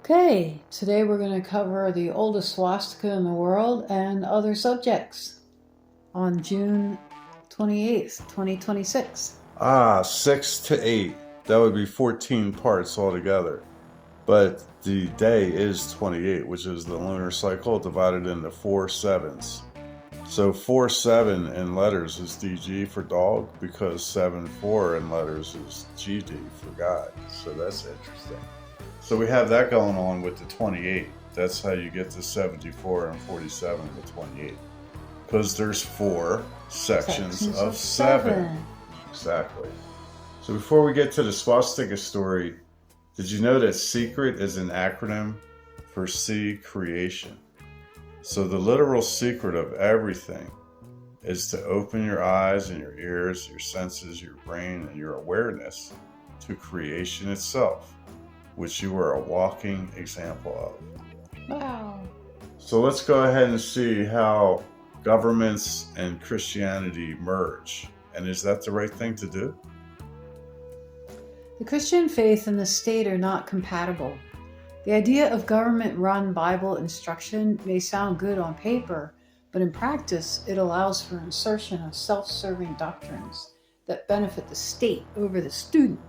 Okay, today we're going to cover the oldest swastika in the world and other subjects on June 28th, 2026. 6 to 8. That would be 14 parts altogether. But the day is 28, which is the lunar cycle divided into 4 sevens. So 4-7 in letters is DG for dog, because 7-4 in letters is GD for God. So that's interesting. So we have that going on with the 28. That's how you get to 74 and 47 with 28. Because there's four sections of seven. Exactly. So before we get to the swastika story, did you know that secret is an acronym for C, creation? So the literal secret of everything is to open your eyes and your ears, your senses, your brain, and your awareness to creation itself, which you are a walking example of. Wow. So let's go ahead and see how governments and Christianity merge. And is that the right thing to do? The Christian faith and the state are not compatible. The idea of government-run Bible instruction may sound good on paper, but in practice it allows for insertion of self-serving doctrines that benefit the state over the student,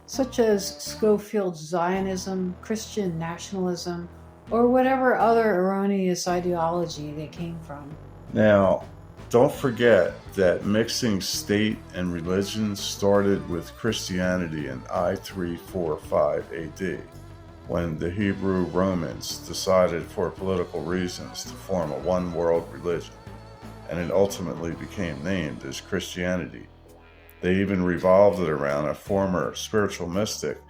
such as Schofield's Zionism, Christian nationalism, or whatever other erroneous ideology they came from. Now, don't forget that mixing state and religion started with Christianity in I-345 AD, when the Hebrew Romans decided for political reasons to form a one-world religion, and it ultimately became named as Christianity. They even revolved it around a former spiritual mystic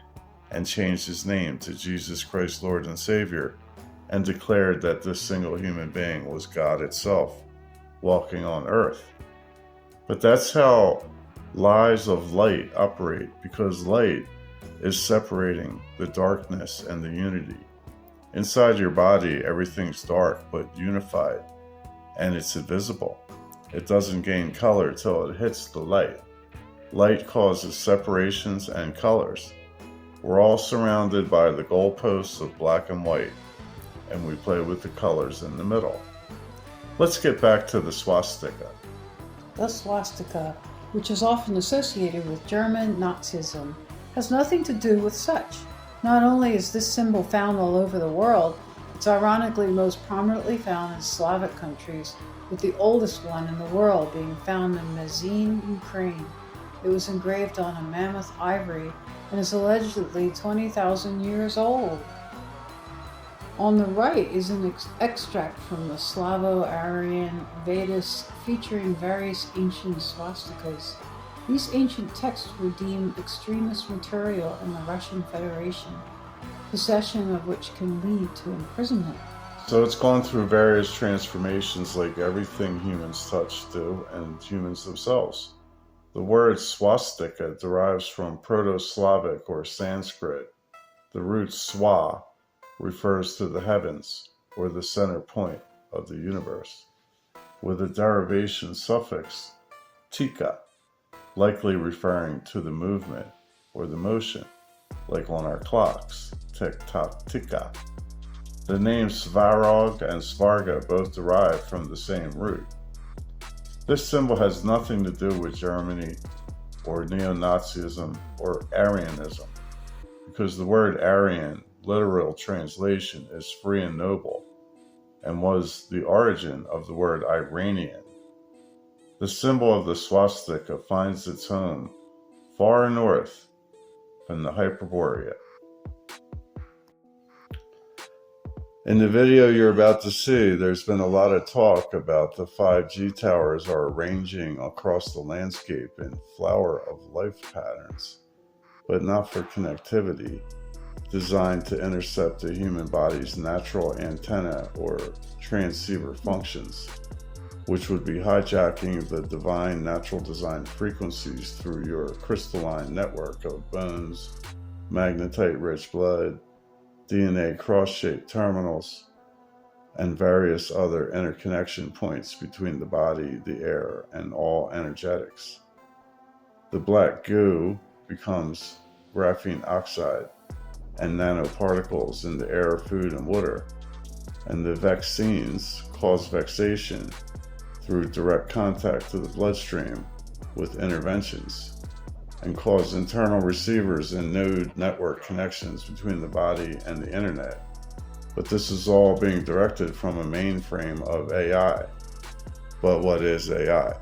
and changed his name to Jesus Christ, Lord and Savior, and declared that this single human being was God itself, walking on earth. But that's how lies of light operate, because light is separating the darkness and the unity. Inside your body, everything's dark but unified, and it's invisible. It doesn't gain color till it hits the light. Light causes separations and colors. We're all surrounded by the goalposts of black and white, and we play with the colors in the middle. Let's get back to the swastika. The swastika, which is often associated with German Nazism, has nothing to do with such. Not only is this symbol found all over the world, it's ironically most prominently found in Slavic countries, with the oldest one in the world being found in Mezin, Ukraine. It was engraved on a mammoth ivory and is allegedly 20,000 years old. On the right is an extract from the Slavo-Aryan Vedas featuring various ancient swastikas. These ancient texts were deemed extremist material in the Russian Federation, possession of which can lead to imprisonment. So it's gone through various transformations like everything humans touch do, and humans themselves. The word swastika derives from Proto-Slavic or Sanskrit. The root swa refers to the heavens, or the center point of the universe, with a derivation suffix tika, likely referring to the movement or the motion, like on our clocks, tick-tock, tika. The names Svarog and Svarga both derive from the same root. This symbol has nothing to do with Germany or neo-Nazism or Aryanism, because the word Aryan, literal translation, is free and noble, and was the origin of the word Iranian. The symbol of the swastika finds its home far north in the Hyperborea. In the video you're about to see, there's been a lot of talk about the 5G towers are arranging across the landscape in flower of life patterns, but not for connectivity, designed to intercept the human body's natural antenna or transceiver functions, which would be hijacking the divine natural design frequencies through your crystalline network of bones, magnetite-rich blood, DNA cross-shaped terminals, and various other interconnection points between the body, the air, and all energetics. The black goo becomes graphene oxide, and nanoparticles in the air, food, and water. And the vaccines cause vexation through direct contact to the bloodstream with interventions, and cause internal receivers and node network connections between the body and the internet. But this is all being directed from a mainframe of AI. But what is AI?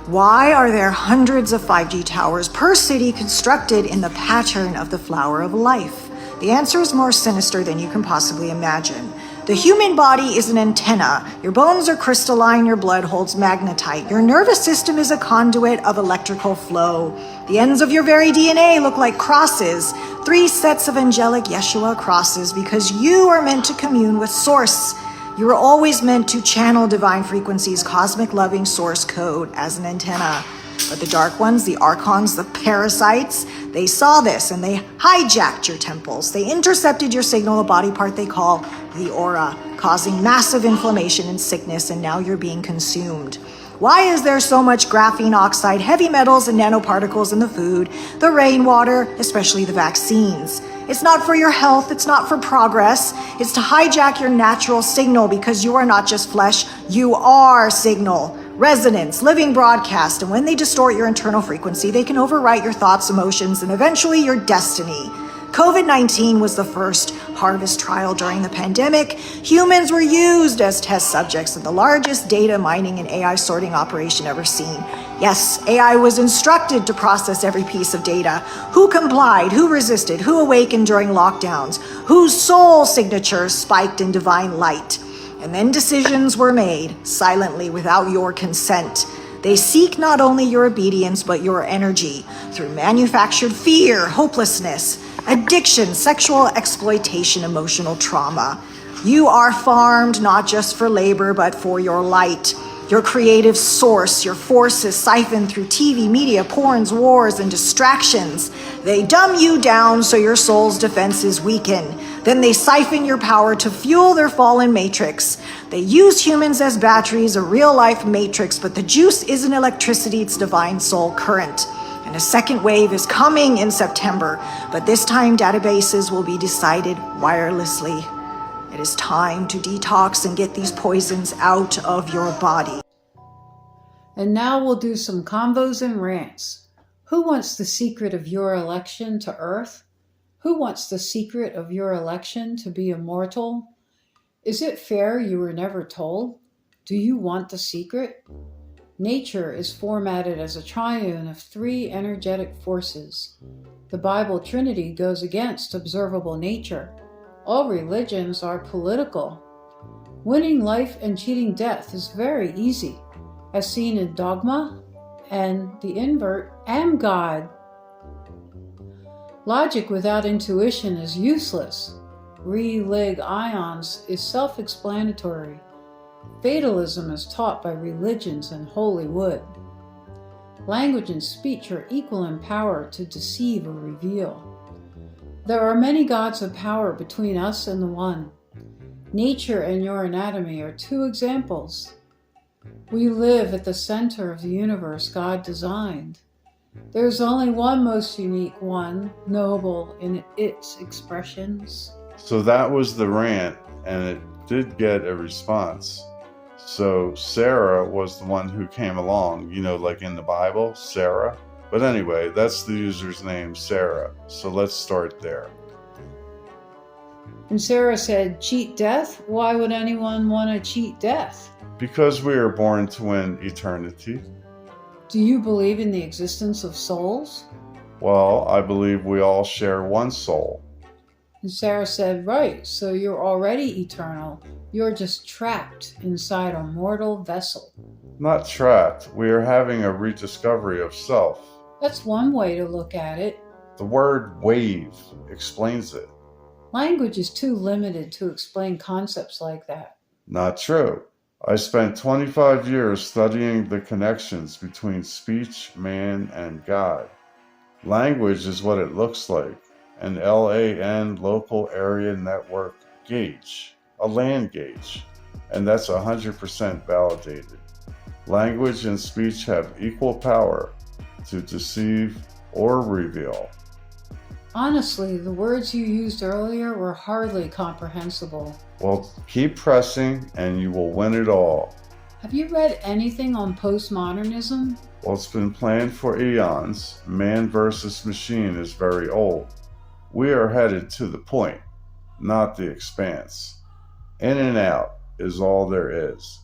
Why are there hundreds of 5G towers per city constructed in the pattern of the flower of life? The answer is more sinister than you can possibly imagine. The human body is an antenna. Your bones are crystalline, your blood holds magnetite. Your nervous system is a conduit of electrical flow. The ends of your very DNA look like crosses, 3 sets of angelic Yeshua crosses, because you are meant to commune with Source. You were always meant to channel divine frequencies, cosmic loving source code as an antenna. But the dark ones, the archons, the parasites, they saw this and they hijacked your temples. They intercepted your signal, a body part they call the aura, causing massive inflammation and sickness, and now you're being consumed. Why is there so much graphene oxide, heavy metals, and nanoparticles in the food, the rainwater, especially the vaccines? It's not for your health, it's not for progress, it's to hijack your natural signal, because you are not just flesh, you are signal, resonance, living broadcast, and when they distort your internal frequency, they can overwrite your thoughts, emotions, and eventually your destiny. COVID-19 was the first harvest trial during the pandemic. Humans were used as test subjects in the largest data mining and AI sorting operation ever seen. Yes, AI was instructed to process every piece of data. Who complied, who resisted, who awakened during lockdowns, whose soul signatures spiked in divine light. And then decisions were made silently without your consent. They seek not only your obedience, but your energy through manufactured fear, hopelessness, addiction, sexual exploitation, emotional trauma. You are farmed not just for labor, but for your light. Your creative source, your forces siphoned through TV, media, porns, wars, and distractions. They dumb you down so your soul's defenses weaken. Then they siphon your power to fuel their fallen matrix. They use humans as batteries, a real-life matrix, but the juice isn't electricity, it's divine soul current. And a second wave is coming in September, but this time databases will be decided wirelessly. It is time to detox and get these poisons out of your body. And now we'll do some convos and rants. Who wants the secret of your election to Earth? Who wants the secret of your election to be immortal? Is it fair you were never told? Do you want the secret? Nature is formatted as a triune of 3 energetic forces. The Bible Trinity goes against observable nature. All religions are political. Winning life and cheating death is very easy, as seen in dogma and the invert am God. Logic without intuition is useless. Relig ions is self-explanatory. Fatalism is taught by religions and holy wood. Language and speech are equal in power to deceive or reveal. There are many gods of power between us and the one. Nature and your anatomy are 2 examples. We live at the center of the universe God designed. There's only one most unique one, noble in its expressions. So that was the rant, and it did get a response. So Sarah was the one who came along, like in the Bible, Sarah. But anyway, that's the user's name, Sarah. So let's start there. And Sarah said, cheat death? Why would anyone want to cheat death? Because we are born to win eternity. Do you believe in the existence of souls? Well, I believe we all share one soul. And Sarah said, right, so you're already eternal. You're just trapped inside a mortal vessel. Not trapped. We are having a rediscovery of self. That's one way to look at it. The word wave explains it. Language is too limited to explain concepts like that. Not true. I spent 25 years studying the connections between speech, man, and God. Language is what it looks like. An LAN, local area network gauge, a land gauge, and that's 100% validated. Language and speech have equal power to deceive or reveal. Honestly, the words you used earlier were hardly comprehensible. Well, keep pressing and you will win it all. Have you read anything on postmodernism? Well, it's been planned for eons. Man versus machine is very old. We are headed to the point, not the expanse. In and out is all there is.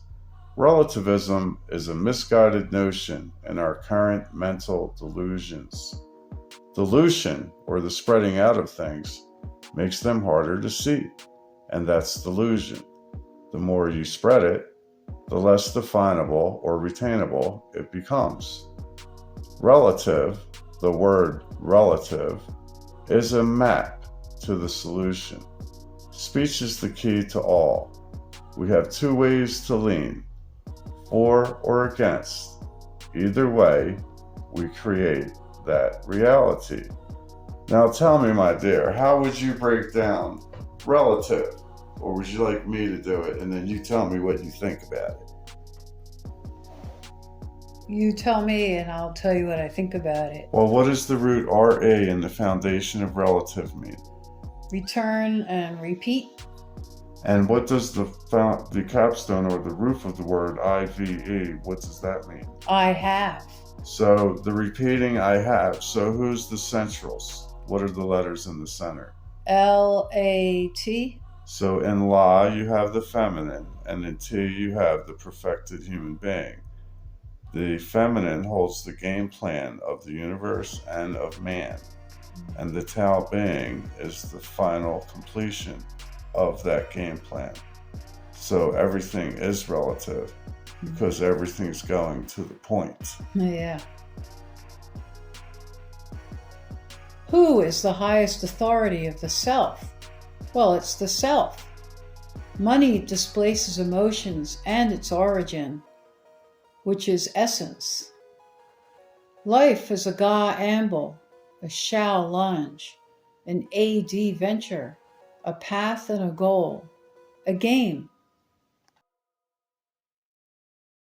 Relativism is a misguided notion in our current mental delusions. Dilution, or the spreading out of things, makes them harder to see, and that's delusion. The more you spread it, the less definable or retainable it becomes. Relative, the word relative, is a map to the solution. Speech is the key to all. We have two ways to lean, for or against. Either way, we create that reality. Now tell me, my dear, how would you break down relative? Or would you like me to do it and then you tell me what you think about it? You tell me and I'll tell you what I think about it. Well, what does the root RA in the foundation of relative mean? Return and repeat. And what does the capstone or the roof of the word IVE, what does that mean? I have. So the repeating I have. So who's the centrals? What are the letters in the center? LAT. So in La, you have the feminine, and in T, you have the perfected human being. The feminine holds the game plan of the universe and of man, and the Tao being is the final completion of that game plan. So everything is relative because everything's going to the point. Yeah. Who is the highest authority of the self? Well, it's the self. Money displaces emotions and its origin, which is essence. Life is a ga amble, a shao lunge, an AD venture, a path and a goal, a game